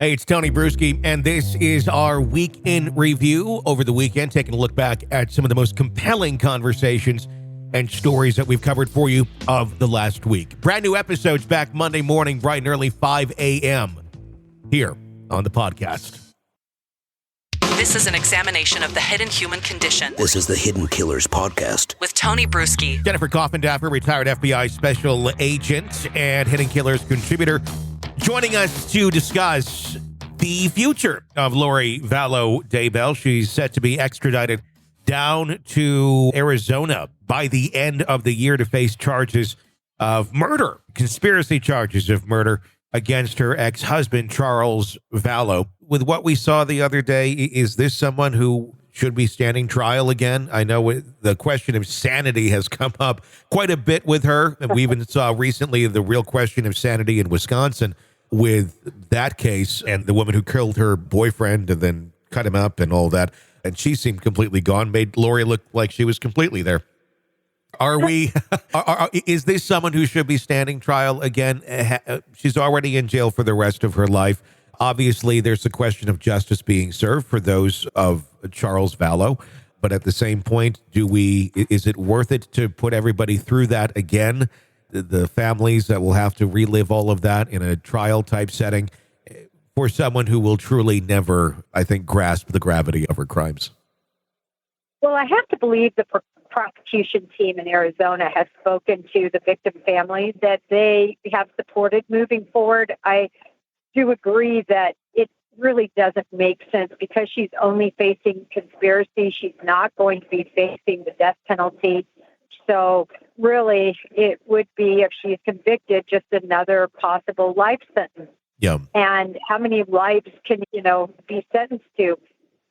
Hey, it's Tony Brueski, and this is our week in review over the weekend, taking a look back at some of the most compelling conversations and stories that we've covered for you of the last week. Brand new episodes back Monday morning, bright and early, 5 a.m. here on the podcast. This is an examination of the hidden human condition. This is the Hidden Killers podcast With Tony Brueski. Jennifer Coffindaffer, retired FBI special agent and Hidden Killers contributor, joining us to discuss the future of Lori Vallow Daybell. She's set to be extradited down to Arizona by the end of the year to face charges of murder, conspiracy charges of murder against her ex-husband, Charles Vallow. With what we saw the other day, is this someone who should be standing trial again? I know the question of sanity has come up quite a bit with her. And we even saw recently the real question of sanity in Wisconsin with that case and the woman who killed her boyfriend and then cut him up and all that. And she seemed completely gone, made Lori look like she was completely there. Are we, is this someone who should be standing trial again? She's already in jail for the rest of her life. Obviously, there's a question of justice being served for those of Charles Vallow. But at the same point, is it worth it to put everybody through that again? The families that will have to relive all of that in a trial type setting for someone who will truly never, I think, grasp the gravity of her crimes. Well, I have to believe the prosecution team in Arizona has spoken to the victim families that they have supported moving forward. I do agree that it really doesn't make sense because she's only facing conspiracy. She's not going to be facing the death penalty. So really, it would be, if she's convicted, just another possible life sentence. Yeah. And how many lives can, be sentenced to?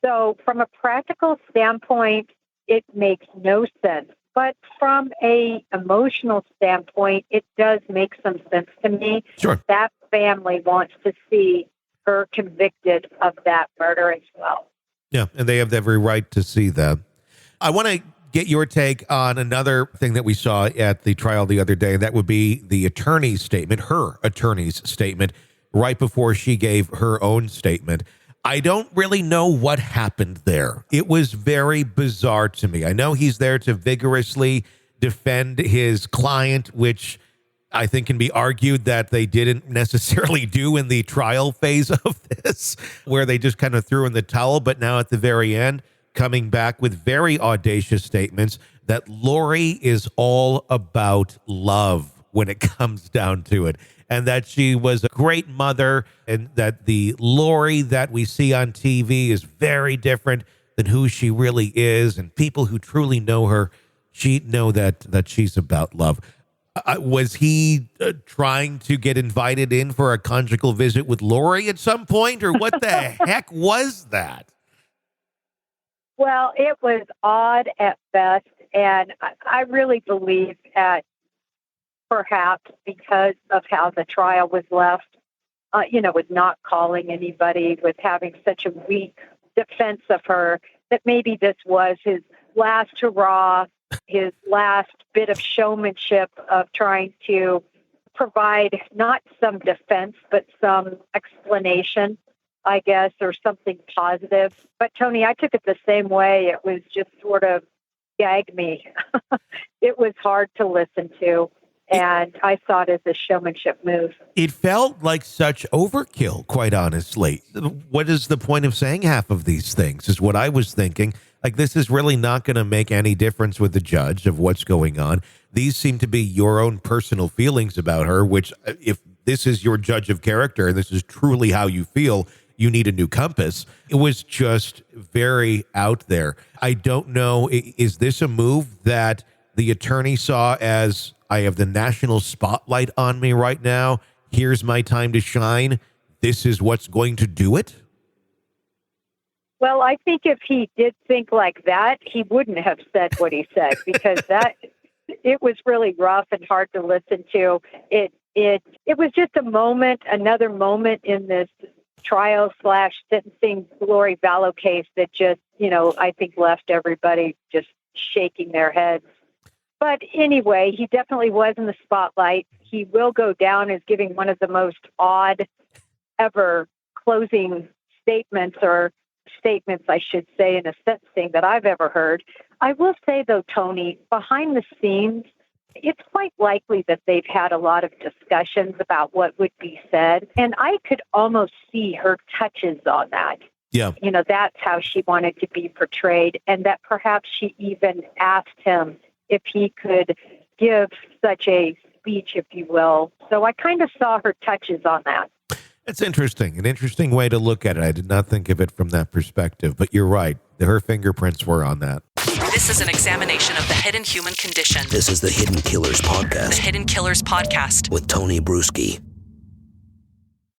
So from a practical standpoint, it makes no sense. But from a emotional standpoint, it does make some sense to me. Sure. That family wants to see her convicted of that murder as well. Yeah, and they have every right to see that. I want to get your take on another thing that we saw at the trial the other day. That would be the attorney's statement, her attorney's statement, right before she gave her own statement. I don't really know what happened there. It was very bizarre to me. I know he's there to vigorously defend his client, which I think can be argued that they didn't necessarily do in the trial phase of this, where they just kind of threw in the towel. But now at the very end, coming back with very audacious statements that Lori is all about love when it comes down to it, and that she was a great mother, and that the Lori that we see on TV is very different than who she really is, and people who truly know her, she know that she's about love. Was he trying to get invited in for a conjugal visit with Lori at some point, or what the heck was that? Well, it was odd at best, and I really believe that perhaps because of how the trial was left, with not calling anybody, with having such a weak defense of her, that maybe this was his last hurrah, his last bit of showmanship of trying to provide not some defense, but some explanation, I guess, or something positive. But Tony, I took it the same way. It was just sort of gag me. It was hard to listen to. And I saw it as a showmanship move. It felt like such overkill, quite honestly. What is the point of saying half of these things is what I was thinking. Like, this is really not going to make any difference with the judge of what's going on. These seem to be your own personal feelings about her, which if this is your judge of character and this is truly how you feel, you need a new compass. It was just very out there. I don't know. Is this a move that the attorney saw as, I have the national spotlight on me right now. Here's my time to shine. This is what's going to do it? Well, I think if he did think like that, he wouldn't have said what he said, because it was really rough and hard to listen to. It was just another moment in this trial/sentencing Lori Vallow case that just, I think left everybody just shaking their heads. But anyway, he definitely was in the spotlight. He will go down as giving one of the most odd ever closing statements, or statements, I should say, in a sentencing that I've ever heard. I will say, though, Tony, behind the scenes, it's quite likely that they've had a lot of discussions about what would be said. And I could almost see her touches on that. Yeah. You know, that's how she wanted to be portrayed. And that perhaps she even asked him if he could give such a speech, if you will. So I kind of saw her touches on that. It's interesting, an interesting way to look at it. I did not think of it from that perspective, but you're right. Her fingerprints were on that. This is an examination of the hidden human condition. This is the Hidden Killers Podcast The Hidden Killers Podcast. with Tony Brueski.